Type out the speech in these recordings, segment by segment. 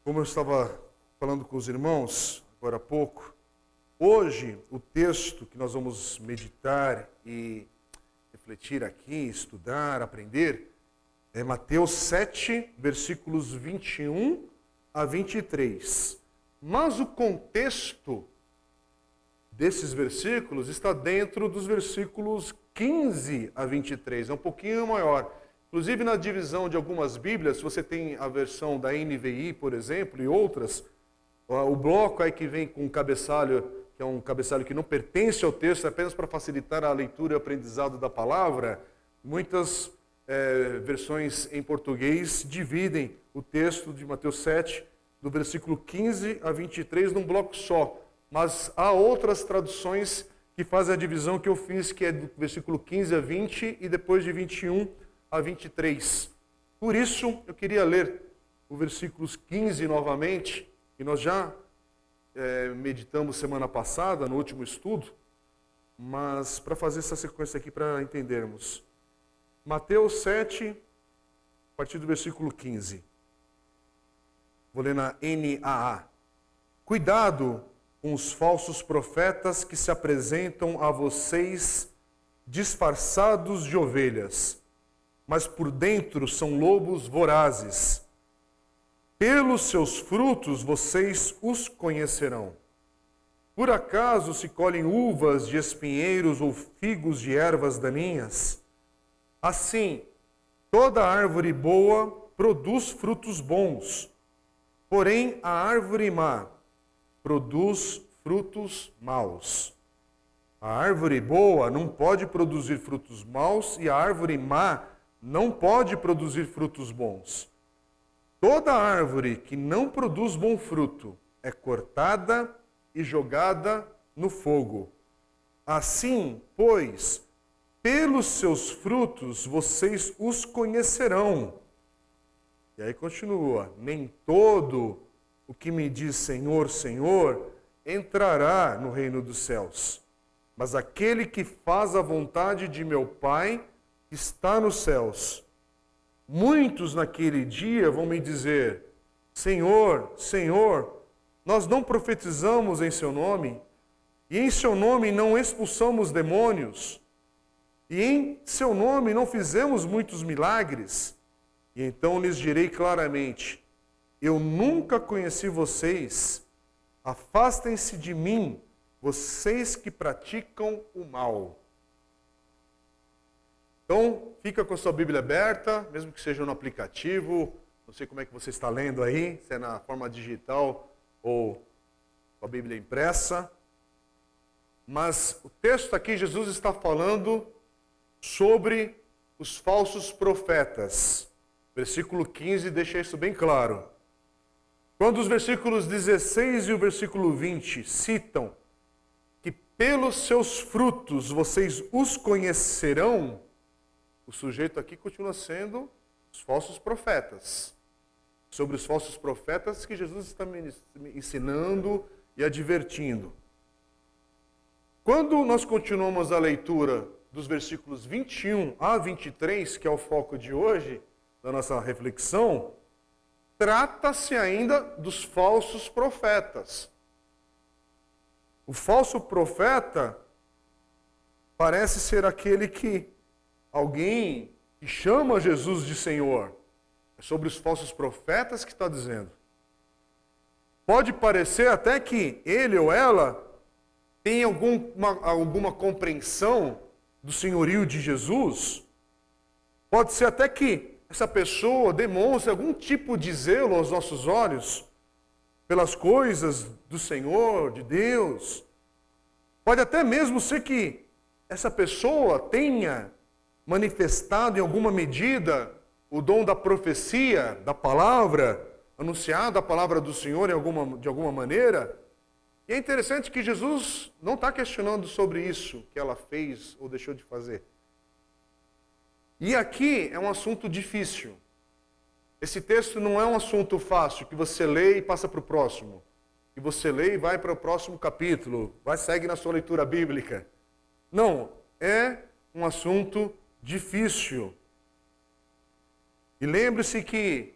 Como eu estava falando com os irmãos agora há pouco, hoje o texto que nós vamos meditar e refletir aqui, estudar, aprender, é Mateus 7, versículos 21 a 23. Mas o contexto desses versículos está dentro dos versículos 15 a 23, é um pouquinho maior. Inclusive, na divisão de algumas Bíblias, se você tem a versão da NVI, por exemplo, e outras, o bloco aí que vem com um cabeçalho, que é um cabeçalho que não pertence ao texto, é apenas para facilitar a leitura e o aprendizado da palavra, muitas versões em português dividem o texto de Mateus 7, do versículo 15 a 23, num bloco só. Mas há outras traduções que fazem a divisão que eu fiz, que é do versículo 15 a 20 e depois de 21 a 23. Por isso, eu queria ler o versículos 15 novamente, que nós já meditamos semana passada, no último estudo, mas para fazer essa sequência aqui para entendermos. Mateus 7, a partir do versículo 15. Vou ler na NAA. Cuidado com os falsos profetas que se apresentam a vocês disfarçados de ovelhas, mas por dentro são lobos vorazes. Pelos seus frutos vocês os conhecerão. Por acaso se colhem uvas de espinheiros ou figos de ervas daninhas? Assim, toda árvore boa produz frutos bons, porém a árvore má produz frutos maus. A árvore boa não pode produzir frutos maus e a árvore má não pode produzir frutos bons. Toda árvore que não produz bom fruto é cortada e jogada no fogo. Assim, pois, pelos seus frutos vocês os conhecerão. E aí continua: nem todo o que me diz Senhor, Senhor, entrará no reino dos céus, mas aquele que faz a vontade de meu Pai está nos céus. Muitos naquele dia vão me dizer: Senhor, Senhor, nós não profetizamos em seu nome, e em seu nome não expulsamos demônios, e em seu nome não fizemos muitos milagres. E então lhes direi claramente: eu nunca conheci vocês, afastem-se de mim, vocês que praticam o mal. Então, fica com a sua Bíblia aberta, mesmo que seja no aplicativo, não sei como é que você está lendo aí, se é na forma digital ou com a Bíblia impressa. Mas o texto aqui, Jesus está falando sobre os falsos profetas. Versículo 15 deixa isso bem claro. Quando os versículos 16 e o versículo 20 citam que pelos seus frutos vocês os conhecerão, o sujeito aqui continua sendo os falsos profetas. Sobre os falsos profetas que Jesus está me ensinando e advertindo. Quando nós continuamos a leitura dos versículos 21 a 23, que é o foco de hoje, da nossa reflexão, trata-se ainda dos falsos profetas. O falso profeta parece ser aquele que alguém que chama Jesus de Senhor. É sobre os falsos profetas que está dizendo. Pode parecer até que ele ou ela tem alguma compreensão do senhorio de Jesus. Pode ser até que essa pessoa demonstre algum tipo de zelo aos nossos olhos pelas coisas do Senhor, de Deus. Pode até mesmo ser que essa pessoa tenha manifestado em alguma medida o dom da profecia, da palavra, anunciado a palavra do Senhor de alguma maneira. E é interessante que Jesus não está questionando sobre isso que ela fez ou deixou de fazer. E aqui é um assunto difícil. Esse texto não é um assunto fácil, que você lê e passa para o próximo. Que você lê e vai para o próximo capítulo, segue na sua leitura bíblica. Não, é um assunto difícil. E lembre-se que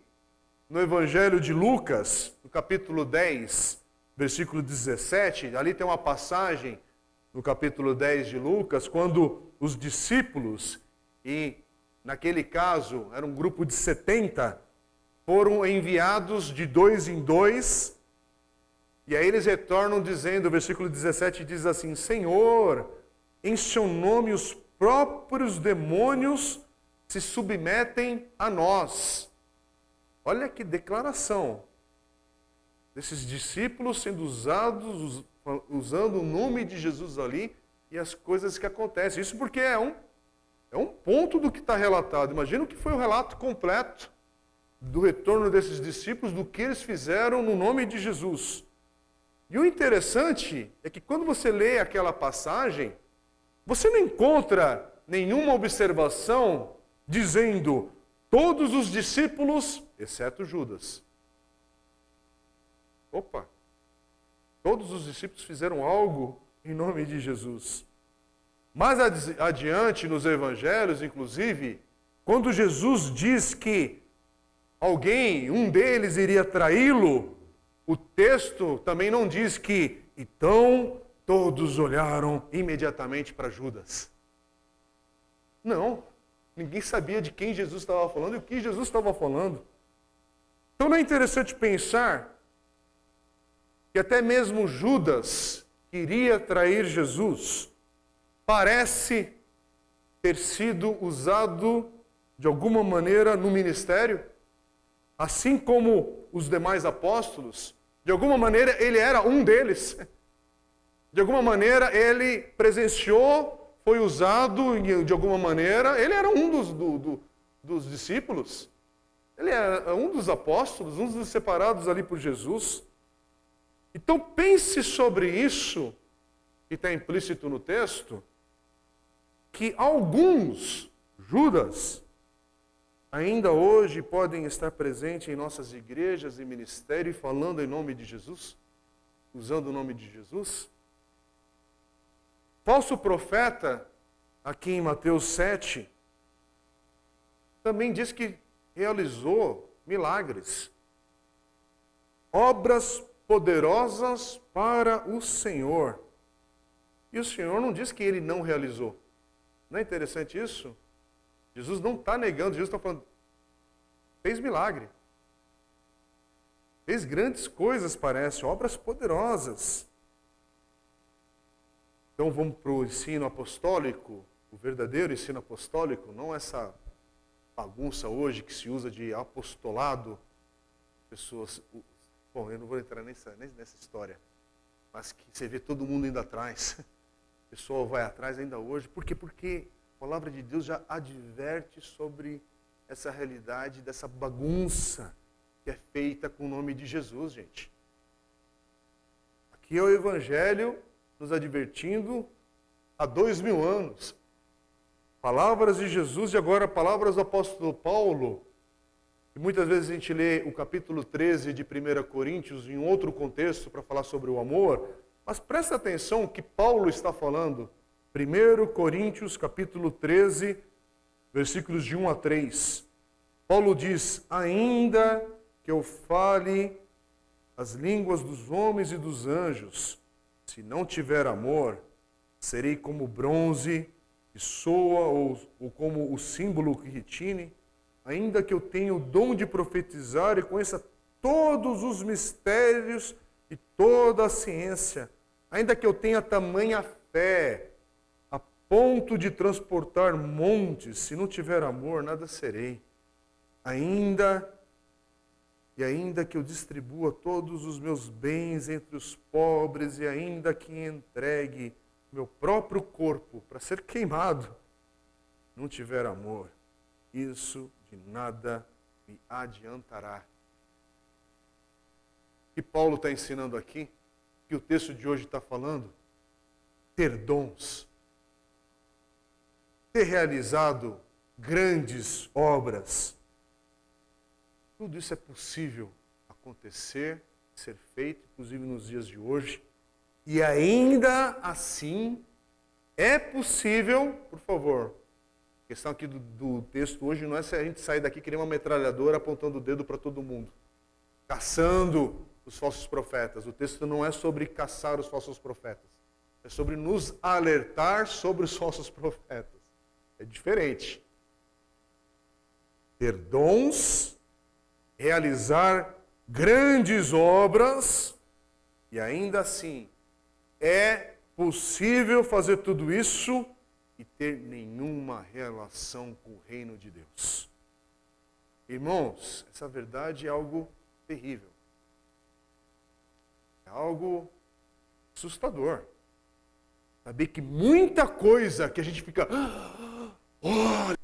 no Evangelho de Lucas, capítulo 10, versículo 17, ali tem uma passagem no capítulo 10 de Lucas, quando os discípulos, e naquele caso era um grupo de 70, foram enviados de 2 em 2, e aí eles retornam dizendo, o versículo 17 diz assim: Senhor, em seu nome os próprios demônios se submetem a nós. Olha que declaração desses discípulos sendo usados, usando o nome de Jesus ali e as coisas que acontecem. Isso porque é um ponto do que está relatado. Imagina que foi o relato completo do retorno desses discípulos, do que eles fizeram no nome de Jesus. E o interessante é que quando você lê aquela passagem, você não encontra nenhuma observação dizendo todos os discípulos, exceto Judas. Opa! Todos os discípulos fizeram algo em nome de Jesus. Mais adiante nos evangelhos, inclusive, quando Jesus diz que um deles iria traí-lo, o texto também não diz que então todos olharam imediatamente para Judas. Não, ninguém sabia de quem Jesus estava falando e o que Jesus estava falando. Então não é interessante pensar que até mesmo Judas queria trair Jesus, parece ter sido usado de alguma maneira no ministério, assim como os demais apóstolos. De alguma maneira ele era um deles. De alguma maneira ele presenciou, foi usado de alguma maneira. Ele era um dos discípulos. Ele era um dos apóstolos, um dos separados ali por Jesus. Então pense sobre isso, que está implícito no texto, que alguns, Judas, ainda hoje podem estar presentes em nossas igrejas e ministério, falando em nome de Jesus, usando o nome de Jesus. Falso profeta, aqui em Mateus 7, também diz que realizou milagres, obras poderosas para o Senhor. E o Senhor não diz que ele não realizou. Não é interessante isso? Jesus não está negando, Jesus está falando, fez milagre. Fez grandes coisas, parece, obras poderosas. Então vamos para o ensino apostólico, o verdadeiro ensino apostólico, não essa bagunça hoje que se usa de apostolado. Pessoas, bom, eu não vou entrar nessa história, mas que você vê todo mundo indo atrás. O pessoal vai atrás ainda hoje. Por quê? Porque a palavra de Deus já adverte sobre essa realidade dessa bagunça que é feita com o nome de Jesus, gente. Aqui é o Evangelho nos advertindo há 2000 anos. Palavras de Jesus e agora palavras do apóstolo Paulo. E muitas vezes a gente lê o capítulo 13 de 1 Coríntios em outro contexto para falar sobre o amor. Mas presta atenção o que Paulo está falando. 1 Coríntios capítulo 13, versículos de 1 a 3. Paulo diz: ainda que eu fale as línguas dos homens e dos anjos, se não tiver amor, serei como bronze que soa ou como o símbolo que retine. Ainda que eu tenha o dom de profetizar e conheça todos os mistérios e toda a ciência, ainda que eu tenha tamanha fé, a ponto de transportar montes, se não tiver amor, nada serei. Ainda que eu distribua todos os meus bens entre os pobres, e ainda que entregue meu próprio corpo para ser queimado, não tiver amor, isso de nada me adiantará. O que Paulo está ensinando aqui, que o texto de hoje está falando, ter dons, ter realizado grandes obras, tudo isso é possível acontecer, ser feito, inclusive nos dias de hoje. E ainda assim, é possível, por favor, a questão aqui do texto hoje não é se a gente sair daqui que nem uma metralhadora apontando o dedo para todo mundo, caçando os falsos profetas. O texto não é sobre caçar os falsos profetas. É sobre nos alertar sobre os falsos profetas. É diferente. Ter dons, realizar grandes obras, e ainda assim é possível fazer tudo isso e ter nenhuma relação com o reino de Deus. Irmãos, essa verdade é algo terrível. É algo assustador. Saber que muita coisa que a gente fica, olha,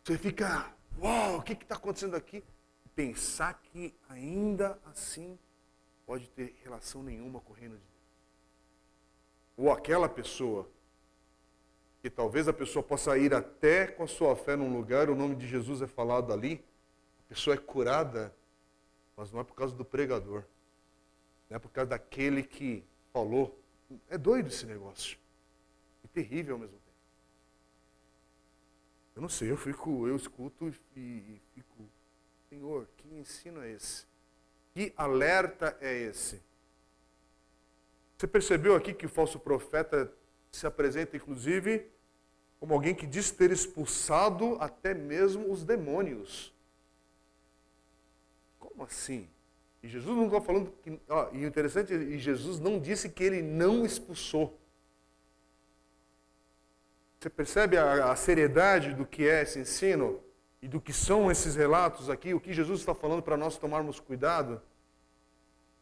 você fica, uau, o que está acontecendo aqui? Pensar que ainda assim pode ter relação nenhuma com o reino de Deus. Ou aquela pessoa, que talvez a pessoa possa ir até com a sua fé num lugar, o nome de Jesus é falado ali, a pessoa é curada, mas não é por causa do pregador, não é por causa daquele que falou. É doido esse negócio. É terrível ao mesmo tempo. Eu não sei, eu escuto e fico, Senhor, que ensino é esse? Que alerta é esse? Você percebeu aqui que o falso profeta se apresenta, inclusive, como alguém que diz ter expulsado até mesmo os demônios. Como assim? E Jesus não está falando que... e o interessante é que Jesus não disse que ele não expulsou. Você percebe a seriedade do que é esse ensino? E do que são esses relatos aqui? O que Jesus está falando para nós tomarmos cuidado?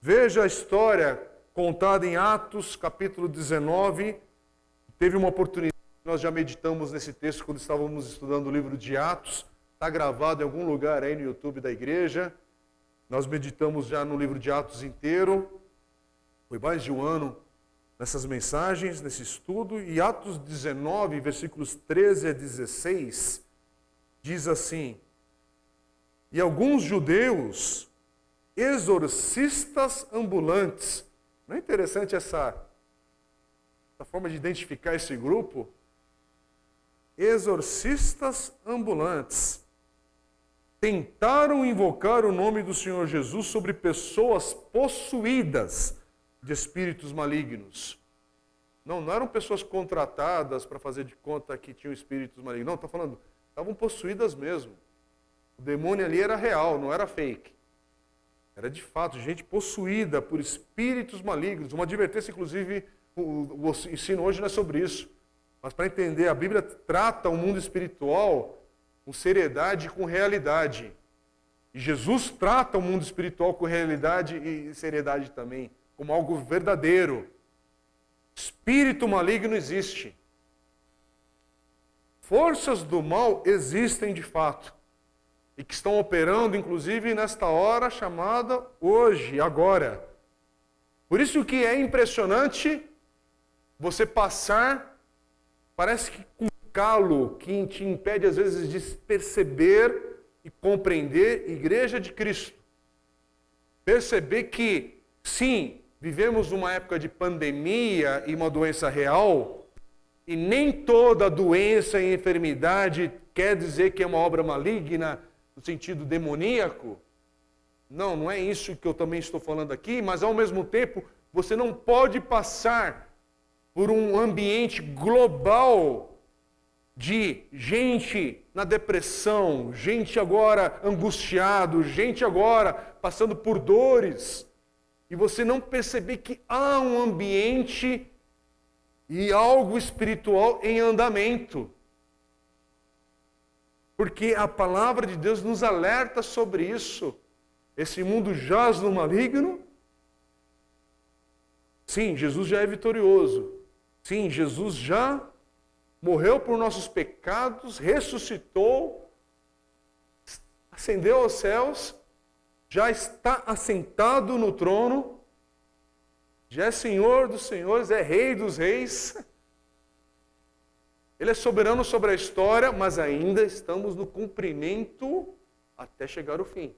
Veja a história contada em Atos, capítulo 19. Teve uma oportunidade, nós já meditamos nesse texto quando estávamos estudando o livro de Atos. Está gravado em algum lugar aí no YouTube da igreja. Nós meditamos já no livro de Atos inteiro. Foi mais de um ano nessas mensagens, nesse estudo. E Atos 19, versículos 13 a 16, diz assim: e alguns judeus, exorcistas ambulantes. Não é interessante essa forma de identificar esse grupo? Exorcistas ambulantes tentaram invocar o nome do Senhor Jesus sobre pessoas possuídas de espíritos malignos. Não eram pessoas contratadas para fazer de conta que tinham espíritos malignos. Não, está falando, estavam possuídas mesmo. O demônio ali era real, não era fake. Era de fato gente possuída por espíritos malignos. Uma advertência, inclusive, o ensino hoje não é sobre isso. Mas para entender, a Bíblia trata o mundo espiritual com seriedade e com realidade. E Jesus trata o mundo espiritual com realidade e seriedade também, como algo verdadeiro. Espírito maligno existe. Forças do mal existem de fato. E que estão operando, inclusive, nesta hora chamada hoje, agora. Por isso que é impressionante você passar, parece que com calo, que te impede às vezes de perceber e compreender a Igreja de Cristo. Perceber que, sim, vivemos uma época de pandemia e uma doença real, e nem toda doença e enfermidade quer dizer que é uma obra maligna, no sentido demoníaco. Não é isso que eu também estou falando aqui, mas ao mesmo tempo, você não pode passar por um ambiente global de gente na depressão, gente agora angustiado, gente agora passando por dores, e você não perceber que há um ambiente e algo espiritual em andamento. Porque a palavra de Deus nos alerta sobre isso. Esse mundo jaz no maligno. Sim, Jesus já é vitorioso. Sim, Jesus já morreu por nossos pecados, ressuscitou, ascendeu aos céus, já está assentado no trono, já é Senhor dos senhores, é Rei dos reis. Ele é soberano sobre a história, mas ainda estamos no cumprimento até chegar ao fim.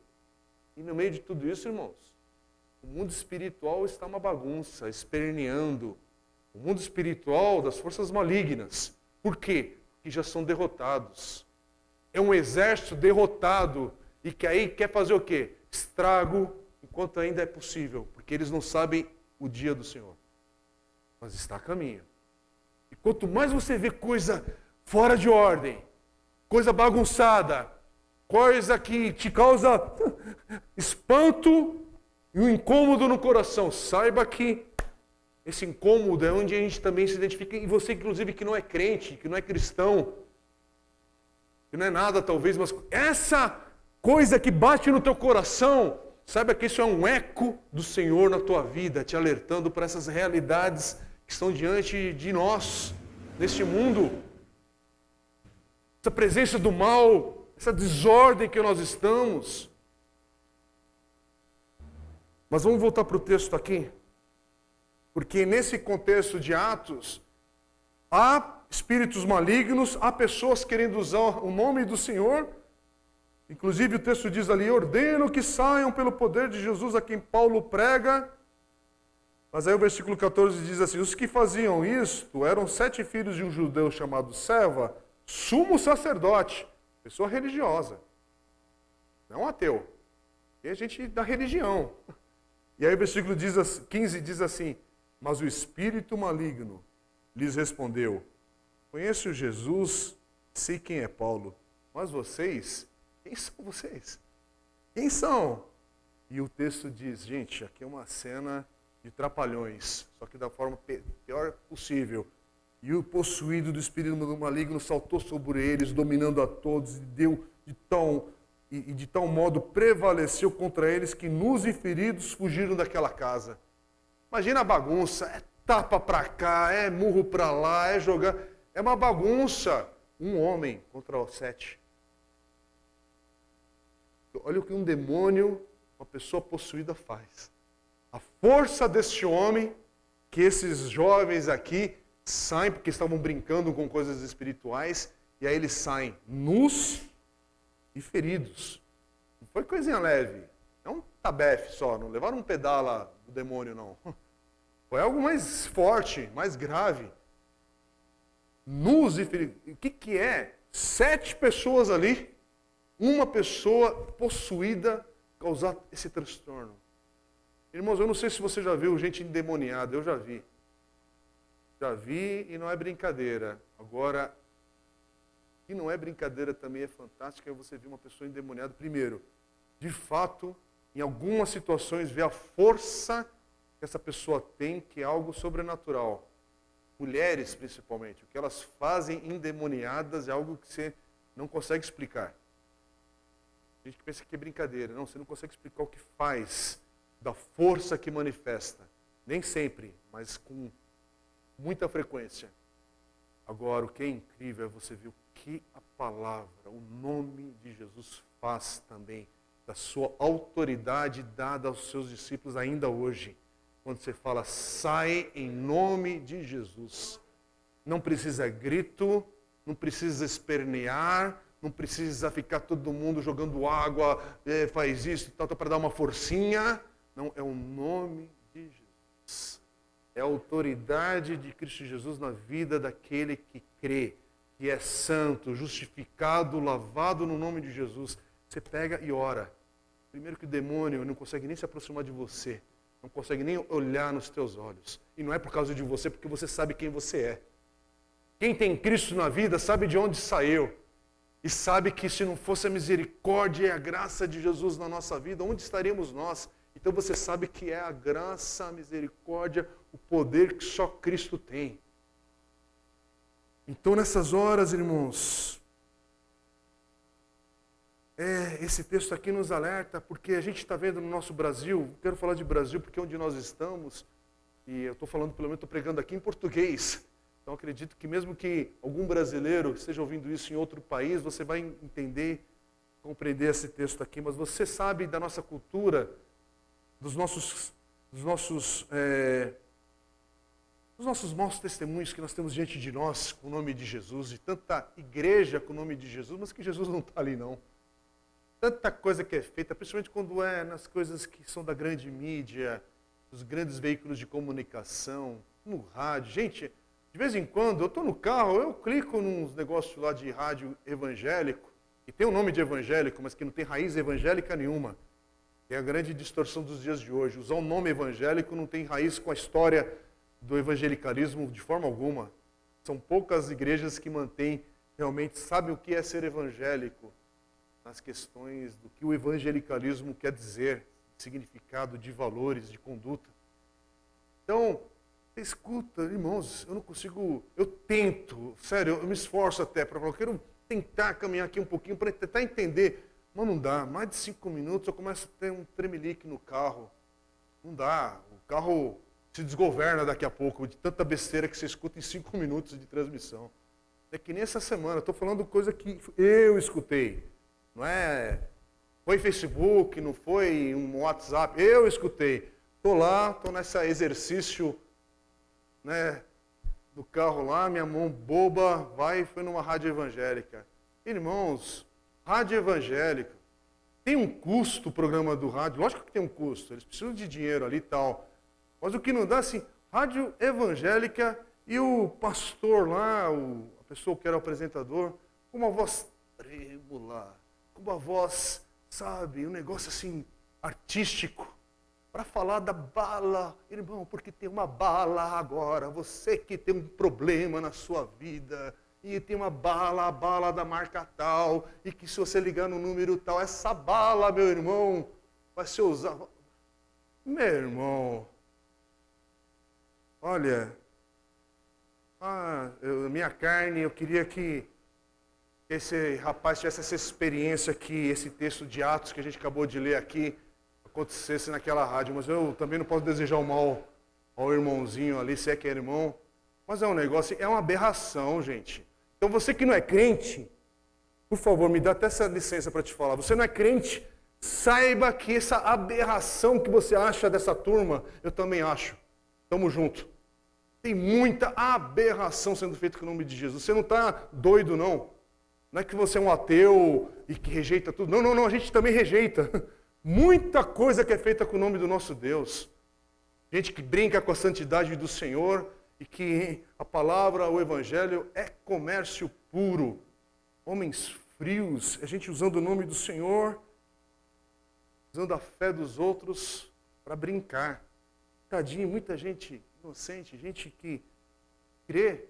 E no meio de tudo isso, irmãos, o mundo espiritual está uma bagunça, esperneando. O mundo espiritual das forças malignas. Por quê? Porque já são derrotados. É um exército derrotado e que aí quer fazer o quê? Estrago enquanto ainda é possível, porque eles não sabem o dia do Senhor. Mas está a caminho. E quanto mais você vê coisa fora de ordem, coisa bagunçada, coisa que te causa espanto e um incômodo no coração, saiba que esse incômodo é onde a gente também se identifica, e você inclusive que não é crente, que não é cristão, que não é nada talvez, mas essa coisa que bate no teu coração, saiba que isso é um eco do Senhor na tua vida, te alertando para essas realidades que estão diante de nós, neste mundo. Essa presença do mal, essa desordem que nós estamos. Mas vamos voltar para o texto aqui. Porque nesse contexto de Atos, há espíritos malignos, há pessoas querendo usar o nome do Senhor. Inclusive o texto diz ali, ordeno que saiam pelo poder de Jesus a quem Paulo prega. Mas aí o versículo 14 diz assim, os que faziam isto eram 7 filhos de um judeu chamado Seva, sumo sacerdote, pessoa religiosa, não ateu, e a gente da religião. E aí o versículo 15 diz assim, mas o espírito maligno lhes respondeu, conheço Jesus, sei quem é Paulo, mas vocês, quem são vocês? Quem são? E o texto diz, gente, aqui é uma cena de trapalhões, só que da forma pior possível. E o possuído do espírito maligno saltou sobre eles, dominando a todos, e deu de tal modo prevaleceu contra eles que nus e feridos fugiram daquela casa. Imagina a bagunça, é tapa para cá, é murro para lá, é jogar, é uma bagunça. Um homem contra os 7. Olha o que um demônio, uma pessoa possuída faz. A força deste homem, que esses jovens aqui saem, porque estavam brincando com coisas espirituais, e aí eles saem nus e feridos. Não foi coisinha leve, é um tabefe só, não levaram um pedala do demônio, não. Foi algo mais forte, mais grave. Nus e feridos. O que é? 7 pessoas ali, uma pessoa possuída causar esse transtorno. Irmãos, eu não sei se você já viu gente endemoniada, eu já vi. Já vi e não é brincadeira. Agora, e não é brincadeira também é fantástico, é você ver uma pessoa endemoniada. Primeiro, de fato, em algumas situações, ver a força que essa pessoa tem, que é algo sobrenatural. Mulheres, principalmente, o que elas fazem endemoniadas é algo que você não consegue explicar. A gente pensa que é brincadeira. Não, você não consegue explicar o que faz, da força que manifesta. Nem sempre, mas com muita frequência. Agora, o que é incrível é você ver o que a palavra, o nome de Jesus faz também, da sua autoridade dada aos seus discípulos ainda hoje. Quando você fala, sai em nome de Jesus. Não precisa grito, não precisa espernear, não precisa ficar todo mundo jogando água, faz isso, tal, para dar uma forcinha. Não, é o nome de Jesus. É a autoridade de Cristo Jesus na vida daquele que crê, que é santo, justificado, lavado no nome de Jesus. Você pega e ora. Primeiro que o demônio não consegue nem se aproximar de você, não consegue nem olhar nos teus olhos. E não é por causa de você, porque você sabe quem você é. Quem tem Cristo na vida sabe de onde saiu. E sabe que se não fosse a misericórdia e a graça de Jesus na nossa vida, onde estaríamos nós? Então você sabe que é a graça, a misericórdia, o poder que só Cristo tem. Então nessas horas, irmãos, esse texto aqui nos alerta, porque a gente está vendo no nosso Brasil, quero falar de Brasil porque é onde nós estamos, e eu estou falando, pelo menos estou pregando aqui em português. Então acredito que mesmo que algum brasileiro esteja ouvindo isso em outro país, você vai entender, compreender esse texto aqui, mas você sabe da nossa cultura, dos nossos maus testemunhos que nós temos diante de nós com o nome de Jesus, e tanta igreja com o nome de Jesus, mas que Jesus não está ali não. Tanta coisa que é feita, principalmente quando é nas coisas que são da grande mídia, dos grandes veículos de comunicação, no rádio. Gente, de vez em quando eu estou no carro, eu clico nos negócios lá de rádio evangélico, que tem o nome de evangélico, mas que não tem raiz evangélica nenhuma. É a grande distorção dos dias de hoje. Usar o nome evangélico não tem raiz com a história do evangelicalismo de forma alguma. São poucas igrejas que mantêm, realmente sabem o que é ser evangélico nas questões do que o evangelicalismo quer dizer, significado de valores, de conduta. Então, escuta, irmãos, eu não consigo, eu tento, sério, eu me esforço até para falar, eu quero tentar caminhar aqui um pouquinho para tentar entender, mas não dá. Mais de 5 minutos eu começo a ter um tremelique no carro. Não dá, o carro se desgoverna daqui a pouco, de tanta besteira que você escuta em 5 minutos de transmissão. É que nem essa semana, estou falando coisa que eu escutei. Não é, foi Facebook, não foi um WhatsApp, eu escutei. Estou lá, estou nesse exercício, né, do carro lá, minha mão boba, foi numa rádio evangélica. Irmãos, rádio evangélica, tem um custo o programa do rádio, lógico que tem um custo, eles precisam de dinheiro ali e tal. Mas o que não dá, assim, rádio evangélica e o pastor lá, a pessoa que era o apresentador, com uma voz trêmula, com uma voz, sabe, um negócio assim, artístico, para falar da bala, irmão, porque tem uma bala agora, você que tem um problema na sua vida, e tem uma bala, a bala da marca tal, e que se você ligar no número tal, essa bala, meu irmão, vai ser usada. Meu irmão, olha, minha carne, eu queria que esse rapaz tivesse essa experiência aqui, esse texto de Atos que a gente acabou de ler aqui, acontecesse naquela rádio, mas eu também não posso desejar o mal ao irmãozinho ali, se é que é irmão, mas é um negócio, é uma aberração, gente. Então você que não é crente, por favor, me dá até essa licença para te falar, você não é crente, saiba que essa aberração que você acha dessa turma, eu também acho. Tamo junto. Tem muita aberração sendo feita com o nome de Jesus. Você não está doido, não. Não é que você é um ateu e que rejeita tudo. Não, não, não, a gente também rejeita. Muita coisa que é feita com o nome do nosso Deus. Gente que brinca com a santidade do Senhor e que a palavra, o Evangelho é comércio puro. Homens frios, a gente usando o nome do Senhor, usando a fé dos outros para brincar. Tadinho, muita gente inocente, gente que crê.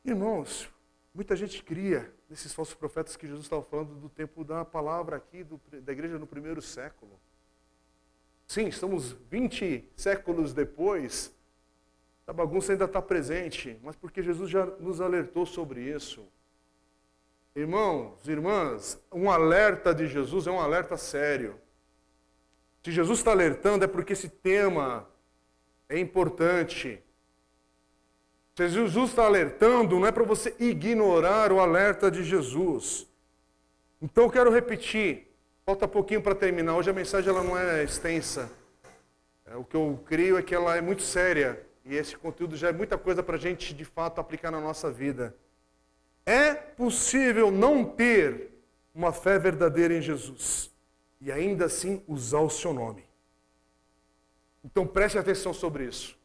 Irmãos, muita gente cria nesses falsos profetas que Jesus estava falando do tempo da palavra aqui, da igreja no primeiro século. Sim, estamos 20 séculos depois, a bagunça ainda está presente, mas porque Jesus já nos alertou sobre isso. Irmãos, irmãs, um alerta de Jesus é um alerta sério. Se Jesus está alertando é porque esse tema é importante. Se Jesus está alertando, não é para você ignorar o alerta de Jesus. Então eu quero repetir, falta pouquinho para terminar, hoje a mensagem ela não é extensa. O que eu creio é que ela é muito séria, e esse conteúdo já é muita coisa para a gente de fato aplicar na nossa vida. É possível não ter uma fé verdadeira em Jesus e ainda assim usar o seu nome. Então preste atenção sobre isso.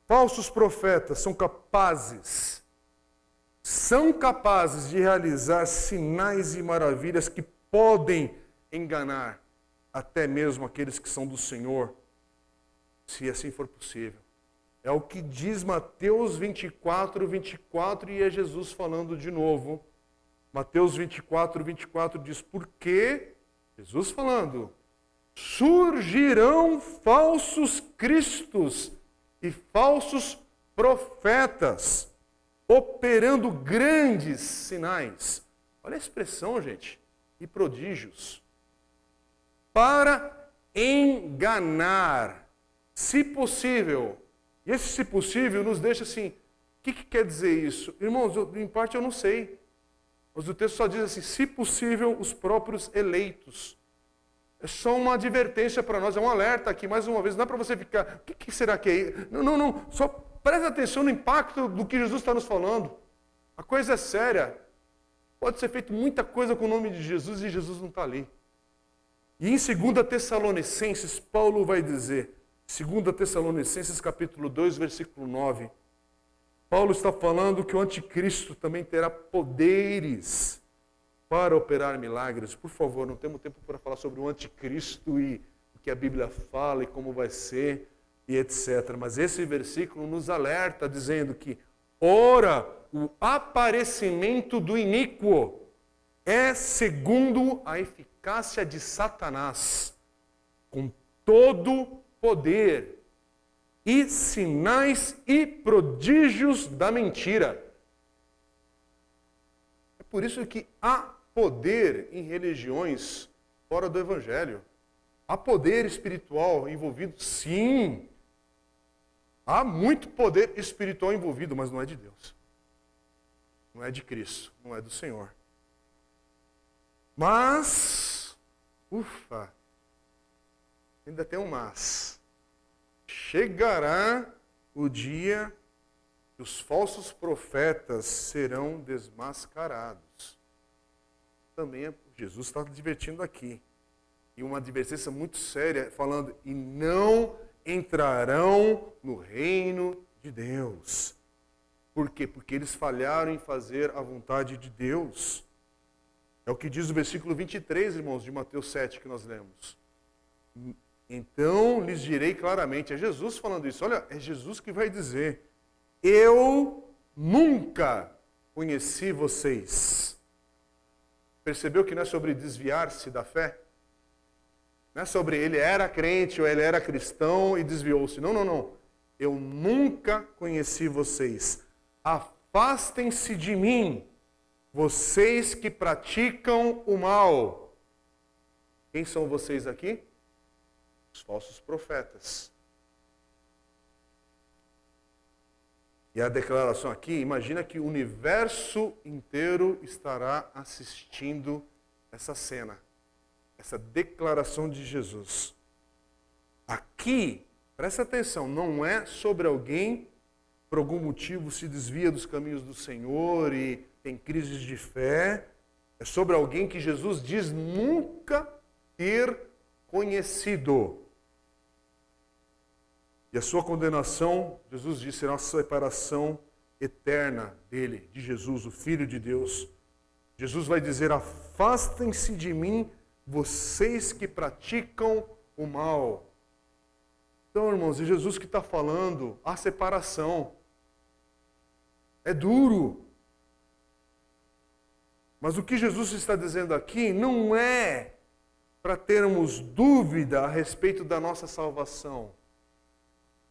Falsos profetas são capazes de realizar sinais e maravilhas que podem enganar até mesmo aqueles que são do Senhor, se assim for possível. É o que diz Mateus 24, 24, e é Jesus falando de novo. Mateus 24, 24 diz, porque, Jesus falando, surgirão falsos cristos e falsos profetas, operando grandes sinais. Olha a expressão, gente, e prodígios. Para enganar, se possível. E esse se possível nos deixa assim, o que quer dizer isso? Irmãos, em parte eu não sei. Mas o texto só diz assim, se possível, os próprios eleitos. É só uma advertência para nós, é um alerta aqui, mais uma vez. Não é para você ficar, o que será que é? Não, não, não. Só preste atenção no impacto do que Jesus está nos falando. A coisa é séria. Pode ser feito muita coisa com o nome de Jesus e Jesus não está ali. E em 2 Tessalonicenses, Paulo vai dizer, 2 Tessalonicenses capítulo 2, versículo 9, Paulo está falando que o anticristo também terá poderes para operar milagres. Por favor, não temos tempo para falar sobre o anticristo e o que a Bíblia fala e como vai ser e etc. Mas esse versículo nos alerta dizendo que, ora, o aparecimento do iníquo é segundo a eficácia de Satanás, com todo poder e sinais e prodígios da mentira. É por isso que há poder em religiões fora do Evangelho. Há poder espiritual envolvido? Sim. Há muito poder espiritual envolvido, mas não é de Deus. Não é de Cristo, não é do Senhor. Mas, ainda tem um mas. Chegará o dia que os falsos profetas serão desmascarados. Também Jesus está divertindo aqui. E uma advertência muito séria, falando, e não entrarão no reino de Deus. Por quê? Porque eles falharam em fazer a vontade de Deus. É o que diz o versículo 23, irmãos, de Mateus 7, que nós lemos. Então lhes direi claramente, é Jesus falando isso, olha, é Jesus que vai dizer, eu nunca conheci vocês. Percebeu que não é sobre desviar-se da fé? Não é sobre ele era crente ou ele era cristão e desviou-se. Não, não, não. Eu nunca conheci vocês. Afastem-se de mim, vocês que praticam o mal. Quem são vocês aqui? Os falsos profetas. E a declaração aqui, imagina que o universo inteiro estará assistindo essa cena, essa declaração de Jesus. Aqui, presta atenção, não é sobre alguém, por algum motivo, se desvia dos caminhos do Senhor e tem crises de fé. É sobre alguém que Jesus diz nunca ter conhecido. E a sua condenação, Jesus disse, será uma separação eterna dele, de Jesus, o Filho de Deus. Jesus vai dizer, afastem-se de mim, vocês que praticam o mal. Então, irmãos, é Jesus que está falando, a separação. É duro. Mas o que Jesus está dizendo aqui não é para termos dúvida a respeito da nossa salvação.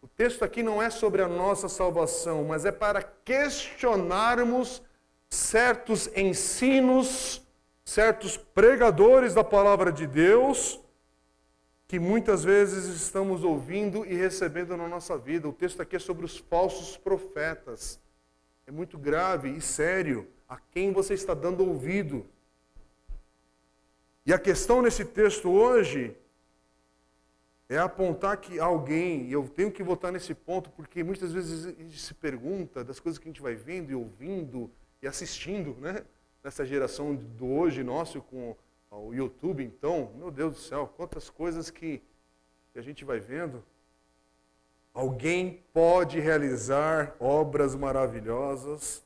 O texto aqui não é sobre a nossa salvação, mas é para questionarmos certos ensinos, certos pregadores da palavra de Deus, que muitas vezes estamos ouvindo e recebendo na nossa vida. O texto aqui é sobre os falsos profetas. É muito grave e sério a quem você está dando ouvido. E a questão nesse texto hoje é apontar que alguém, e eu tenho que voltar nesse ponto, porque muitas vezes a gente se pergunta das coisas que a gente vai vendo e ouvindo e assistindo, né? Nessa geração do hoje nosso com o YouTube, então, meu Deus do céu, quantas coisas que a gente vai vendo. Alguém pode realizar obras maravilhosas,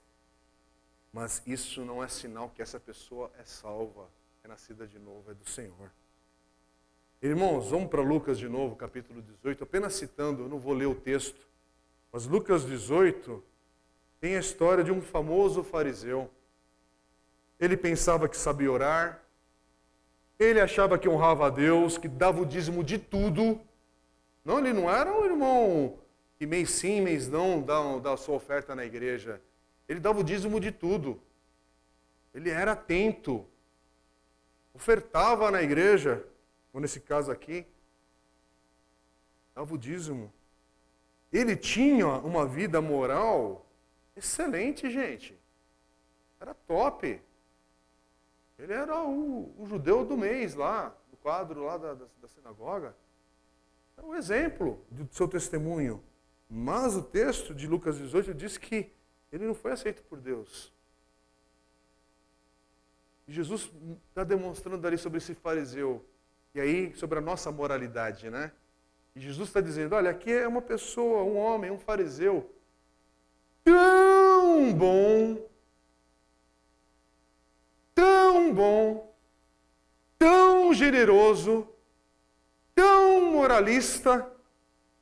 mas isso não é sinal que essa pessoa é salva, é nascida de novo, é do Senhor. Irmãos, vamos para Lucas de novo, capítulo 18, apenas citando, eu não vou ler o texto, mas Lucas 18 tem a história de um famoso fariseu. Ele pensava que sabia orar, ele achava que honrava a Deus, que dava o dízimo de tudo. Não, ele não era um irmão que mês sim, mês não dá a sua oferta na igreja. Ele dava o dízimo de tudo. Ele era atento, ofertava na igreja, ou nesse caso aqui, dava o dízimo. Ele tinha uma vida moral excelente, gente. Era top. Ele era o judeu do mês lá, do quadro lá da sinagoga. É um exemplo do seu testemunho. Mas o texto de Lucas 18 diz que ele não foi aceito por Deus. E Jesus está demonstrando ali sobre esse fariseu. E aí, sobre a nossa moralidade, né? E Jesus está dizendo, olha, aqui é uma pessoa, um homem, um fariseu, tão bom, tão generoso, tão moralista,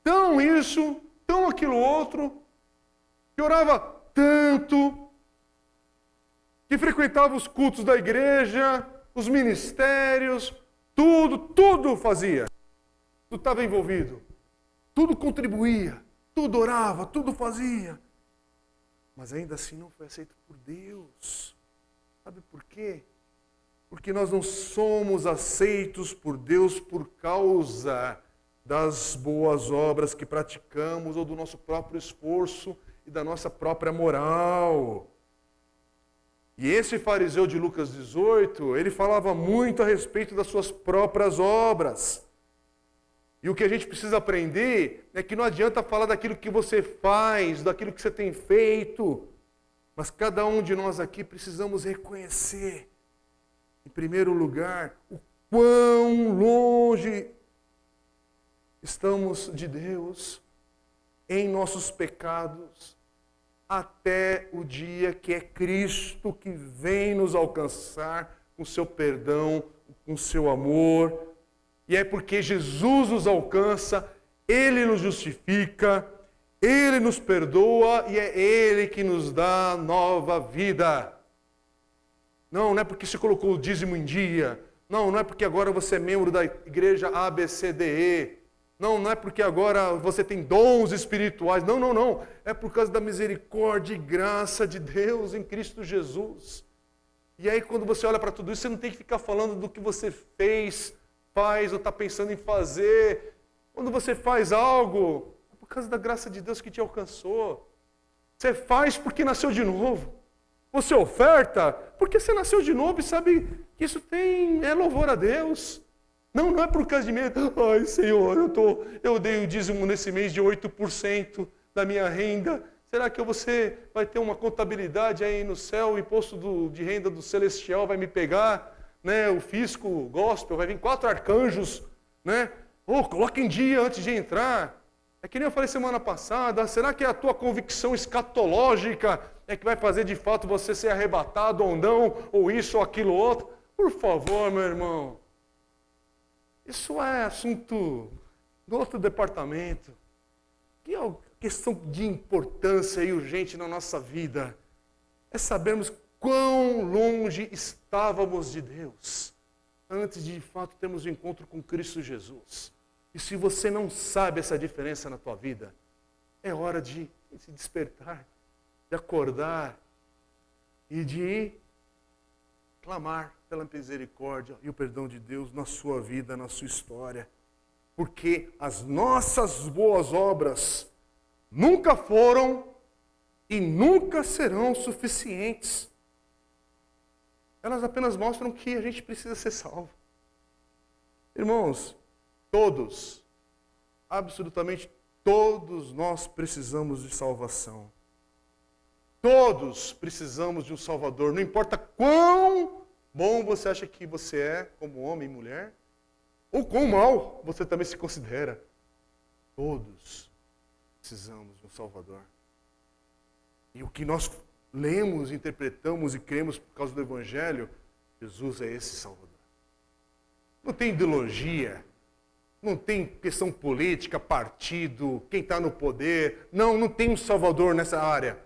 tão isso, tão aquilo outro, que orava tanto, que frequentava os cultos da igreja, os ministérios, tudo fazia. Tudo estava envolvido. Tudo contribuía, tudo orava, tudo fazia. Mas ainda assim não foi aceito por Deus. Sabe por quê? Porque nós não somos aceitos por Deus por causa das boas obras que praticamos ou do nosso próprio esforço e da nossa própria moral. E esse fariseu de Lucas 18, ele falava muito a respeito das suas próprias obras. E o que a gente precisa aprender é que não adianta falar daquilo que você faz, daquilo que você tem feito, mas cada um de nós aqui precisamos reconhecer, em primeiro lugar, o quão longe estamos de Deus em nossos pecados, até o dia que é Cristo que vem nos alcançar com seu perdão, com seu amor. E é porque Jesus nos alcança, Ele nos justifica, Ele nos perdoa e é Ele que nos dá nova vida. Não é porque você colocou o dízimo em dia. Não é porque agora você é membro da igreja ABCDE. Não é porque agora você tem dons espirituais. Não. É por causa da misericórdia e graça de Deus em Cristo Jesus. E aí quando você olha para tudo isso, você não tem que ficar falando do que você fez, faz ou está pensando em fazer. Quando você faz algo, é por causa da graça de Deus que te alcançou. Você faz porque nasceu de novo. Você oferta porque você nasceu de novo e sabe que isso é louvor a Deus. Não é por causa de medo. Ai, Senhor, eu dei o dízimo nesse mês de 8% da minha renda. Será que você vai ter uma contabilidade aí no céu, o imposto de renda do celestial vai me pegar? Né? O fisco, o gospel, vai vir 4 arcanjos. Né? Coloca em dia antes de entrar. É que nem eu falei semana passada. Será que a tua convicção escatológica é que vai fazer de fato você ser arrebatado ou não? Ou isso ou aquilo outro? Por favor, meu irmão. Isso é assunto do outro departamento. Que é questão de importância e urgente na nossa vida. É sabermos quão longe estávamos de Deus antes de fato termos o encontro com Cristo Jesus. E se você não sabe essa diferença na tua vida, é hora de se despertar, de acordar e de clamar pela misericórdia e o perdão de Deus na sua vida, na sua história. Porque as nossas boas obras nunca foram e nunca serão suficientes. Elas apenas mostram que a gente precisa ser salvo. Irmãos, todos, absolutamente todos nós precisamos de salvação. Todos precisamos de um Salvador. Não importa quão bom você acha que você é como homem e mulher, ou quão mal você também se considera. Todos precisamos de um Salvador. E o que nós lemos, interpretamos e cremos por causa do Evangelho, Jesus é esse Salvador. Não tem ideologia, não tem questão política, partido, quem está no poder. Não tem um Salvador nessa área.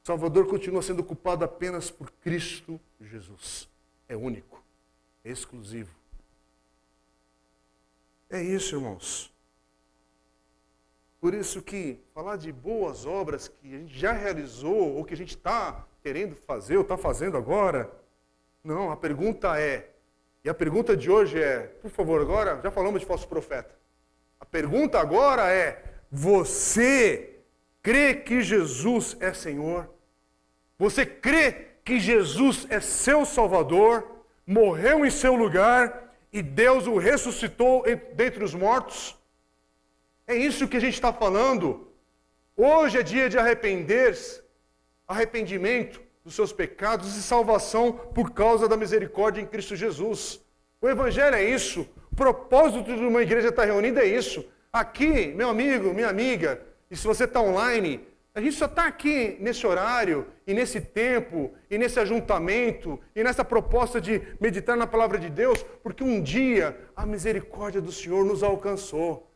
O Salvador continua sendo ocupado apenas por Cristo Jesus. É único, é exclusivo. É isso, irmãos. Por isso que falar de boas obras que a gente já realizou, ou que a gente está querendo fazer, ou está fazendo agora, não, a pergunta é, e a pergunta de hoje é, por favor, agora, já falamos de falso profeta. A pergunta agora é, você crê que Jesus é Senhor? Você crê que Jesus é seu Salvador, morreu em seu lugar e Deus o ressuscitou dentre os mortos? É isso que a gente está falando. Hoje é dia de arrepender-se, arrependimento dos seus pecados e salvação por causa da misericórdia em Cristo Jesus. O Evangelho é isso. O propósito de uma igreja estar reunida é isso. Aqui, meu amigo, minha amiga, e se você está online, A gente só está aqui nesse horário, e nesse tempo, e nesse ajuntamento, e nessa proposta de meditar na palavra de Deus, porque um dia a misericórdia do Senhor nos alcançou.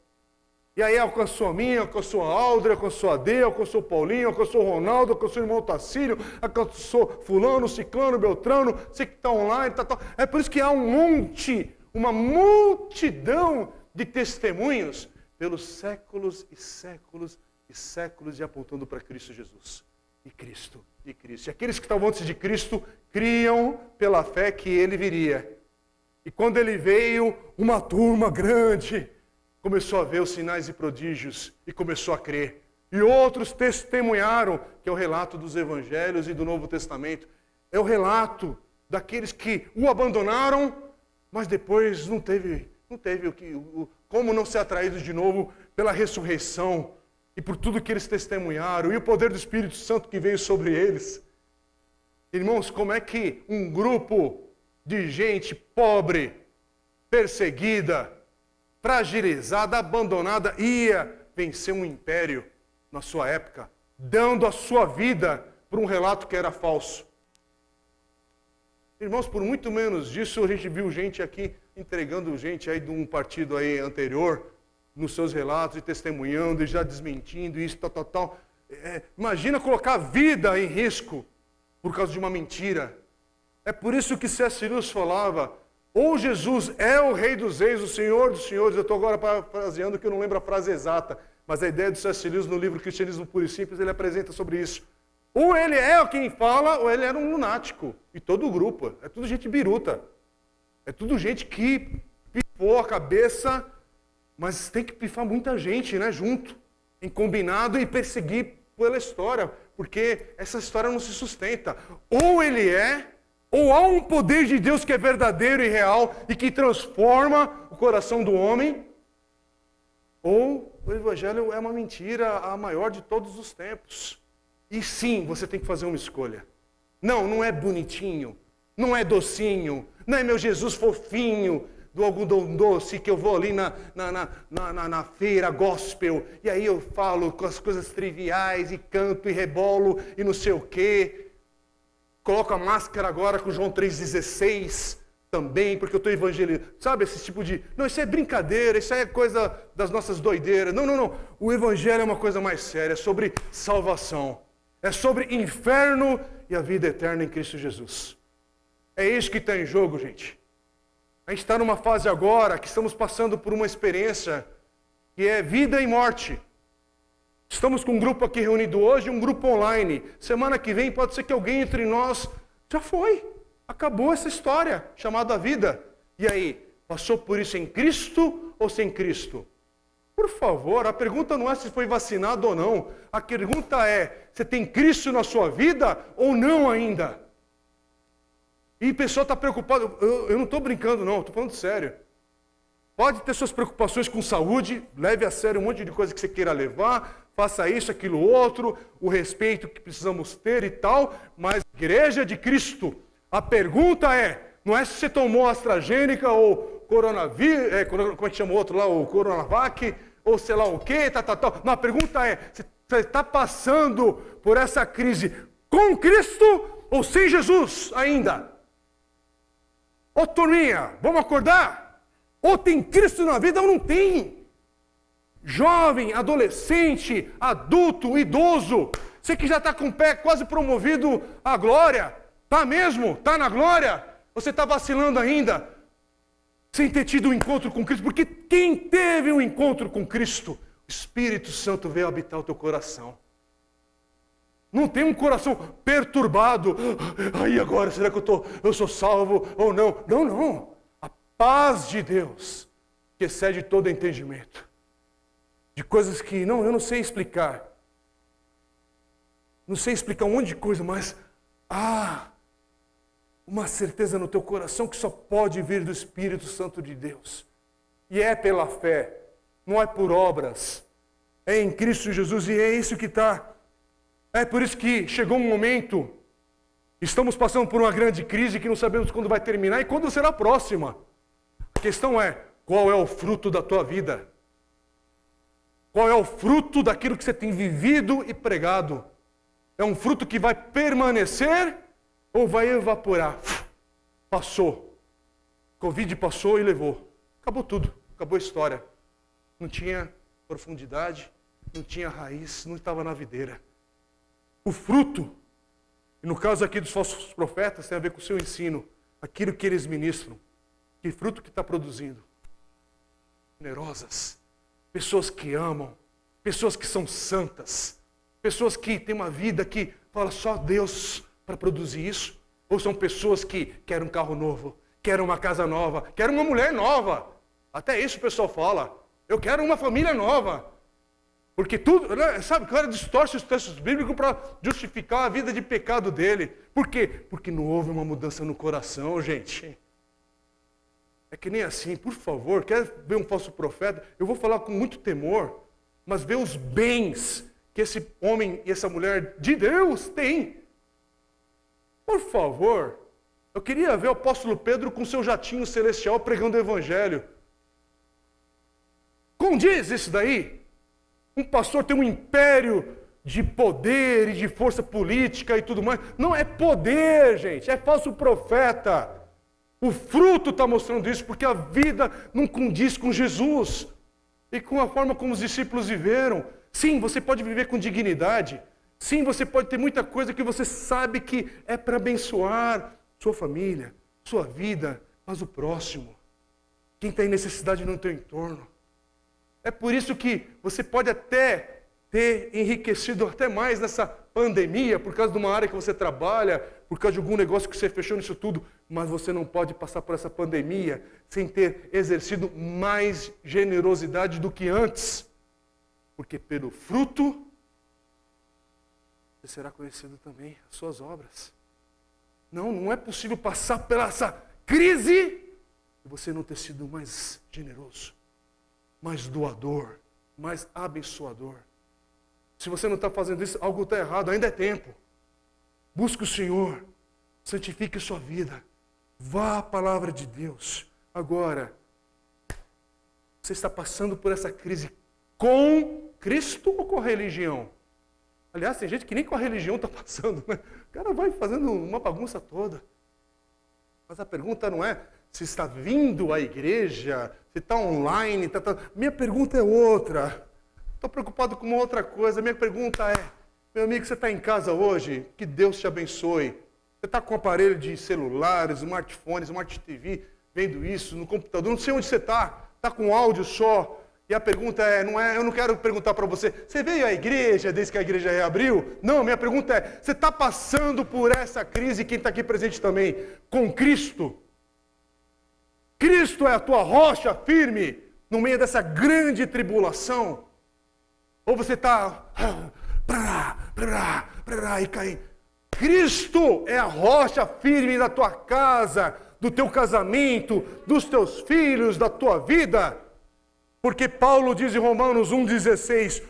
E aí alcançou a mim, alcançou a Aldra, alcançou a Dê, alcançou o Paulinho, alcançou o Ronaldo, alcançou o irmão Tacílio, alcançou fulano, ciclano, beltrano, você que está online, tal. É por isso que há uma multidão de testemunhos pelos séculos e séculos e séculos e apontando para Cristo Jesus. E Cristo, e Cristo. E aqueles que estavam antes de Cristo criam pela fé que Ele viria. E quando Ele veio, uma turma grande começou a ver os sinais e prodígios e começou a crer. E outros testemunharam, que é o relato dos Evangelhos e do Novo Testamento. É o relato daqueles que o abandonaram, mas depois não teve como não ser atraídos de novo pela ressurreição e por tudo que eles testemunharam e o poder do Espírito Santo que veio sobre eles. Irmãos, como é que um grupo de gente pobre, perseguida, fragilizada, abandonada, ia vencer um império na sua época, dando a sua vida por um relato que era falso? Irmãos, por muito menos disso, a gente viu gente aqui entregando gente aí de um partido aí anterior, nos seus relatos, e testemunhando, e já desmentindo isso, tal. Imagina colocar a vida em risco por causa de uma mentira. É por isso que C.S. Lewis falava, ou Jesus é o Rei dos Reis, o Senhor dos Senhores. Eu estou agora parafraseando que eu não lembro a frase exata, mas a ideia do C.S. Lewis no livro Cristianismo Puro e Simples, ele apresenta sobre isso. Ou ele é quem fala, ou ele era um lunático. E todo o grupo, é tudo gente biruta. É tudo gente que pifou a cabeça, mas tem que pifar muita gente, né, junto, em combinado e perseguir pela história, porque essa história não se sustenta. Ou ele é, ou há um poder de Deus que é verdadeiro e real e que transforma o coração do homem, ou o Evangelho é uma mentira, a maior de todos os tempos. E sim, você tem que fazer uma escolha. Não é bonitinho, não é docinho, não é meu Jesus fofinho do algodão doce que eu vou ali na feira gospel e aí eu falo com as coisas triviais e canto e rebolo e não sei o quê. Coloco a máscara agora com João 3,16 também, porque eu estou evangelizando. Sabe, esse tipo de... Não, isso é brincadeira, isso é coisa das nossas doideiras. Não. O Evangelho é uma coisa mais séria, é sobre salvação. É sobre inferno e a vida eterna em Cristo Jesus. É isso que está em jogo, gente. A gente está numa fase agora que estamos passando por uma experiência que é vida e morte. Estamos com um grupo aqui reunido hoje, um grupo online. Semana que vem pode ser que alguém entre nós já foi. Acabou essa história chamada vida. E aí, passou por isso em Cristo ou sem Cristo? Por favor, a pergunta não é se foi vacinado ou não. A pergunta é, você tem Cristo na sua vida ou não ainda? E a pessoa está preocupada. Eu não estou brincando não, estou falando sério. Pode ter suas preocupações com saúde, leve a sério um monte de coisa que você queira levar, faça isso, aquilo, outro, o respeito que precisamos ter e tal, mas Igreja de Cristo, a pergunta é, não é se você tomou AstraZeneca ou coronavírus, como é que chama o outro lá, o Coronavac, ou sei lá o quê, tal. Não, a pergunta é, você está passando por essa crise com Cristo ou sem Jesus ainda? Ô turminha, vamos acordar? Ou tem Cristo na vida ou não tem? Jovem, adolescente, adulto, idoso, você que já está com o pé quase promovido à glória, tá mesmo? Tá na glória? Você está vacilando ainda? Sem ter tido um encontro com Cristo? Porque quem teve um encontro com Cristo, o Espírito Santo veio habitar o teu coração. Não tem um coração perturbado. Aí agora, será que eu sou salvo ou não? Não. A paz de Deus, que excede todo entendimento. De coisas que eu não sei explicar. Não sei explicar um monte de coisa, mas uma certeza no teu coração que só pode vir do Espírito Santo de Deus. E é pela fé, não é por obras. É em Cristo Jesus e é isso que está. É por isso que chegou um momento, estamos passando por uma grande crise que não sabemos quando vai terminar e quando será a próxima. A questão é, qual é o fruto da tua vida? Qual é o fruto daquilo que você tem vivido e pregado? É um fruto que vai permanecer ou vai evaporar? Passou. Covid passou e levou. Acabou tudo. Acabou a história. Não tinha profundidade, não tinha raiz, não estava na videira. O fruto, e no caso aqui dos falsos profetas, tem a ver com o seu ensino, aquilo que eles ministram. Que fruto que está produzindo? Generosas, pessoas que amam, pessoas que são santas, pessoas que têm uma vida que fala só Deus para produzir isso, ou são pessoas que querem um carro novo, querem uma casa nova, querem uma mulher nova. Até isso o pessoal fala. Eu quero uma família nova. Porque tudo, sabe, o cara distorce os textos bíblicos para justificar a vida de pecado dele. Por quê? Porque não houve uma mudança no coração, gente. É que nem assim, por favor, quer ver um falso profeta? Eu vou falar com muito temor, mas ver os bens que esse homem e essa mulher de Deus têm. Por favor, eu queria ver o apóstolo Pedro com seu jatinho celestial pregando o evangelho. Condiz isso daí? Um pastor tem um império de poder e de força política e tudo mais. Não é poder, gente, é falso profeta. O fruto está mostrando isso, porque a vida não condiz com Jesus e com a forma como os discípulos viveram. Sim, você pode viver com dignidade. Sim, você pode ter muita coisa que você sabe que é para abençoar sua família, sua vida, mas o próximo, quem está em necessidade no teu entorno. É por isso que você pode até ter enriquecido até mais nessa pandemia, por causa de uma área que você trabalha, por causa de algum negócio que você fechou nisso tudo, mas você não pode passar por essa pandemia sem ter exercido mais generosidade do que antes. Porque pelo fruto, você será conhecido também, as suas obras. Não é possível passar pela essa crise e você não ter sido mais generoso, mais doador, mais abençoador. Se você não está fazendo isso, algo está errado, ainda é tempo. Busque o Senhor, santifique sua vida, vá à palavra de Deus. Agora, você está passando por essa crise com Cristo ou com a religião? Aliás, tem gente que nem com a religião está passando, né? O cara vai fazendo uma bagunça toda. Mas a pergunta não é se está vindo à igreja, se está online. Minha pergunta é outra. Estou preocupado com uma outra coisa. Minha pergunta é, meu amigo, você está em casa hoje? Que Deus te abençoe. Você está com aparelho de celular, smartphone, smart TV, vendo isso no computador, não sei onde você está. Está com áudio só. E a pergunta é, eu não quero perguntar para você, você veio à igreja desde que a igreja reabriu? Não, minha pergunta é, você está passando por essa crise, quem está aqui presente também, com Cristo? Cristo é a tua rocha firme no meio dessa grande tribulação? Ou você está e caindo? Cristo é a rocha firme da tua casa, do teu casamento, dos teus filhos, da tua vida. Porque Paulo diz em Romanos 1,16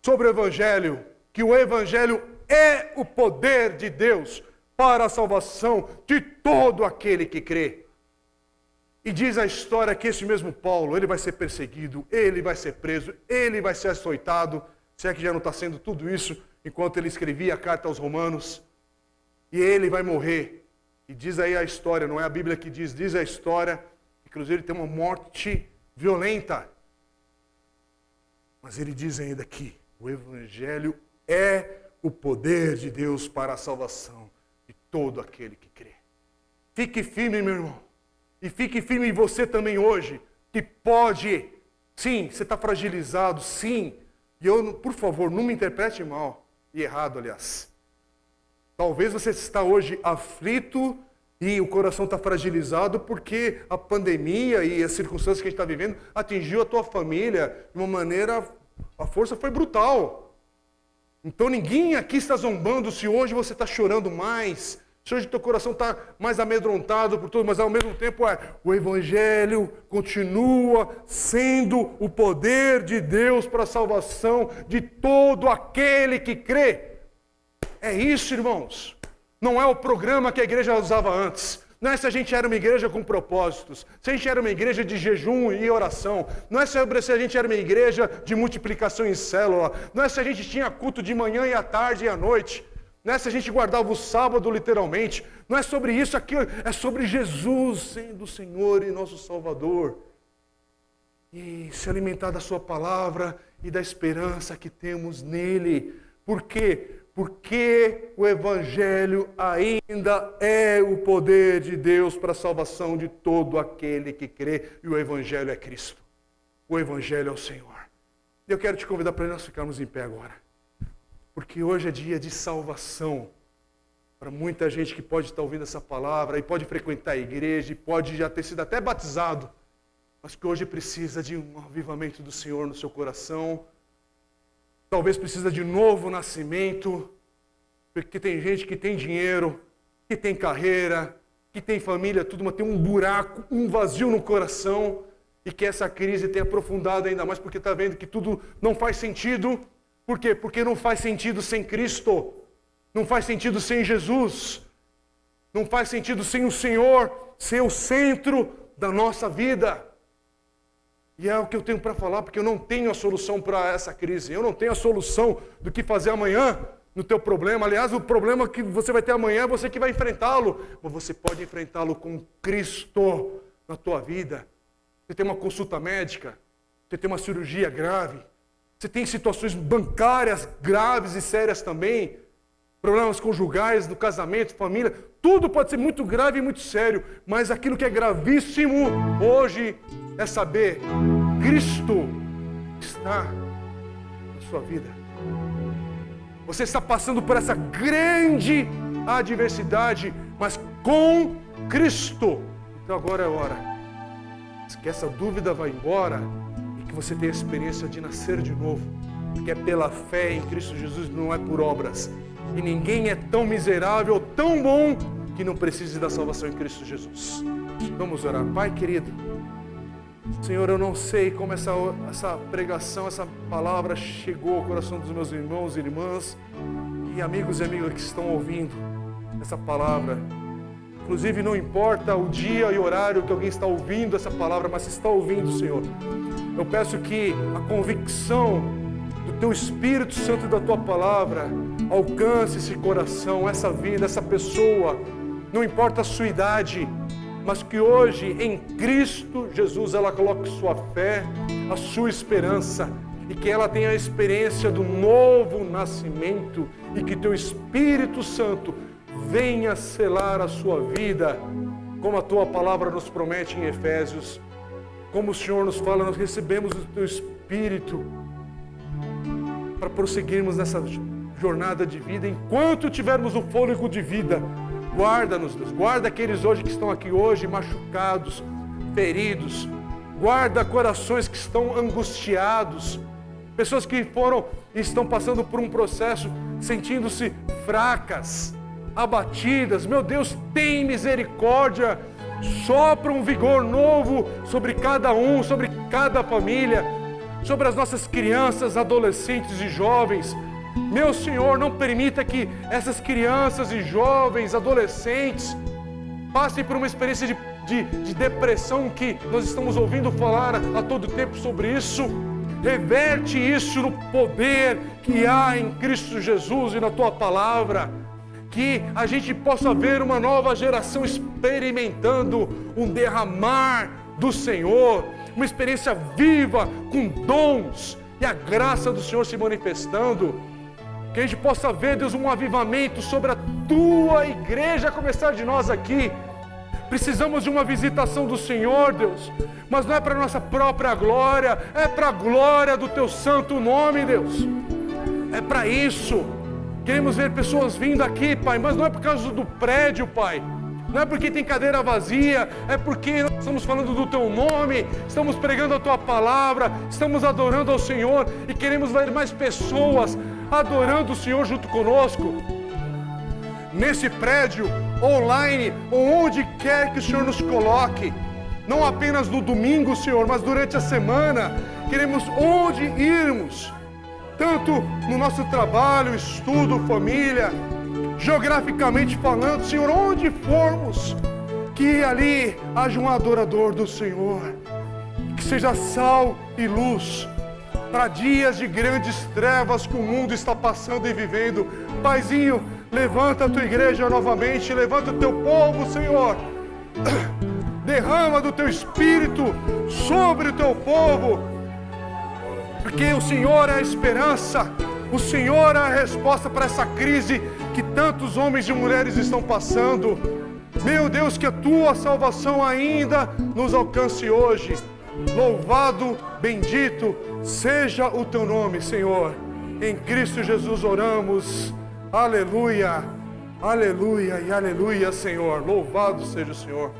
sobre o Evangelho, que o Evangelho é o poder de Deus para a salvação de todo aquele que crê. E diz a história que esse mesmo Paulo, ele vai ser perseguido, ele vai ser preso, ele vai ser açoitado, se é que já não está sendo tudo isso, enquanto ele escrevia a carta aos Romanos, e ele vai morrer. E diz aí a história, não é a Bíblia que diz a história, inclusive ele tem uma morte violenta. Mas ele diz ainda que o Evangelho é o poder de Deus para a salvação de todo aquele que crê. Fique firme, meu irmão. E fique firme você também hoje, que pode, sim, você está fragilizado, sim. E eu, por favor, não me interprete mal, e errado, aliás. Talvez você está hoje aflito e o coração está fragilizado porque a pandemia e as circunstâncias que a gente está vivendo atingiu a tua família de uma maneira, a força foi brutal. Então ninguém aqui está zombando se hoje você está chorando mais, se hoje teu coração está mais amedrontado por tudo, mas ao mesmo tempo o Evangelho continua sendo o poder de Deus para a salvação de todo aquele que crê. É isso, irmãos. Não é o programa que a igreja usava antes. Não é se a gente era uma igreja com propósitos, se a gente era uma igreja de jejum e oração, não é sobre se a gente era uma igreja de multiplicação em célula, não é se a gente tinha culto de manhã e à tarde e à noite, não é se a gente guardava o sábado literalmente, não é sobre isso aqui, é sobre Jesus sendo o Senhor e nosso Salvador. E se alimentar da sua palavra e da esperança que temos nele. Por quê? Porque o Evangelho ainda é o poder de Deus para a salvação de todo aquele que crê. E o Evangelho é Cristo. O Evangelho é o Senhor. E eu quero te convidar para nós ficarmos em pé agora. Porque hoje é dia de salvação. Para muita gente que pode estar ouvindo essa palavra e pode frequentar a igreja e pode já ter sido até batizado. Mas que hoje precisa de um avivamento do Senhor no seu coração. Talvez precisa de um novo nascimento. Porque tem gente que tem dinheiro, que tem carreira, que tem família, tudo, mas tem um buraco, um vazio no coração. E que essa crise tem aprofundado ainda mais, porque está vendo que tudo não faz sentido. Por quê? Porque não faz sentido sem Cristo. Não faz sentido sem Jesus. Não faz sentido sem o Senhor ser o centro da nossa vida. E é o que eu tenho para falar, porque eu não tenho a solução para essa crise. Eu não tenho a solução do que fazer amanhã no teu problema. Aliás, o problema que você vai ter amanhã é você que vai enfrentá-lo. Mas você pode enfrentá-lo com Cristo na tua vida. Você tem uma consulta médica, você tem uma cirurgia grave, você tem situações bancárias graves e sérias também, problemas conjugais, do casamento, família, tudo pode ser muito grave e muito sério, mas aquilo que é gravíssimo hoje é saber, Cristo está na sua vida. Você está passando por essa grande adversidade, mas com Cristo. Então agora é hora que essa dúvida vá embora e que você tenha a experiência de nascer de novo, porque é pela fé em Cristo Jesus, não é por obras. E ninguém é tão miserável, tão bom, que não precise da salvação em Cristo Jesus. Vamos orar. Pai querido, Senhor, eu não sei como essa pregação, essa palavra chegou ao coração dos meus irmãos e irmãs e amigos e amigas que estão ouvindo essa palavra. Inclusive, não importa o dia e horário que alguém está ouvindo essa palavra, mas se está ouvindo, Senhor, eu peço que a convicção do Teu Espírito Santo e da Tua palavra alcance esse coração, essa vida, essa pessoa, não importa a sua idade, mas que hoje, em Cristo Jesus, ela coloque sua fé, a sua esperança, e que ela tenha a experiência do novo nascimento, e que Teu Espírito Santo venha selar a sua vida, como a Tua palavra nos promete em Efésios, como o Senhor nos fala, nós recebemos o Teu Espírito para prosseguirmos nessa jornada de vida, enquanto tivermos o fôlego de vida. Guarda-nos, Deus, guarda aqueles hoje que estão aqui hoje machucados, feridos, guarda corações que estão angustiados, pessoas que estão passando por um processo sentindo-se fracas, abatidas. Meu Deus, tem misericórdia, sopra um vigor novo sobre cada um, sobre cada família, sobre as nossas crianças, adolescentes e jovens. Meu Senhor, não permita que essas crianças e jovens, adolescentes, passem por uma experiência de depressão que nós estamos ouvindo falar a todo tempo sobre isso. Reverte isso no poder que há em Cristo Jesus e na Tua palavra. Que a gente possa ver uma nova geração experimentando um derramar do Senhor, uma experiência viva, com dons e a graça do Senhor se manifestando. Que a gente possa ver, Deus, um avivamento sobre a Tua igreja, a começar de nós aqui. Precisamos de uma visitação do Senhor, Deus, mas não é para a nossa própria glória, é para a glória do Teu santo nome, Deus. É para isso. Queremos ver pessoas vindo aqui, Pai, mas não é por causa do prédio, Pai. Não é porque tem cadeira vazia, é porque nós estamos falando do Teu nome, estamos pregando a Tua palavra, estamos adorando ao Senhor e queremos ver mais pessoas adorando o Senhor junto conosco. Nesse prédio, online, ou onde quer que o Senhor nos coloque, não apenas no domingo, Senhor, mas durante a semana, queremos onde irmos, tanto no nosso trabalho, estudo, família, geograficamente falando, Senhor, onde formos, que ali haja um adorador do Senhor, que seja sal e luz para dias de grandes trevas que o mundo está passando e vivendo. Paizinho, levanta a tua igreja novamente, levanta o teu povo, Senhor. Derrama do teu Espírito sobre o teu povo, porque o Senhor é a esperança, o Senhor é a resposta para essa crise que tantos homens e mulheres estão passando. Meu Deus, que a tua salvação ainda nos alcance hoje. Louvado, bendito seja o teu nome, Senhor. Em Cristo Jesus oramos. Aleluia, aleluia e aleluia, Senhor. Louvado seja o Senhor.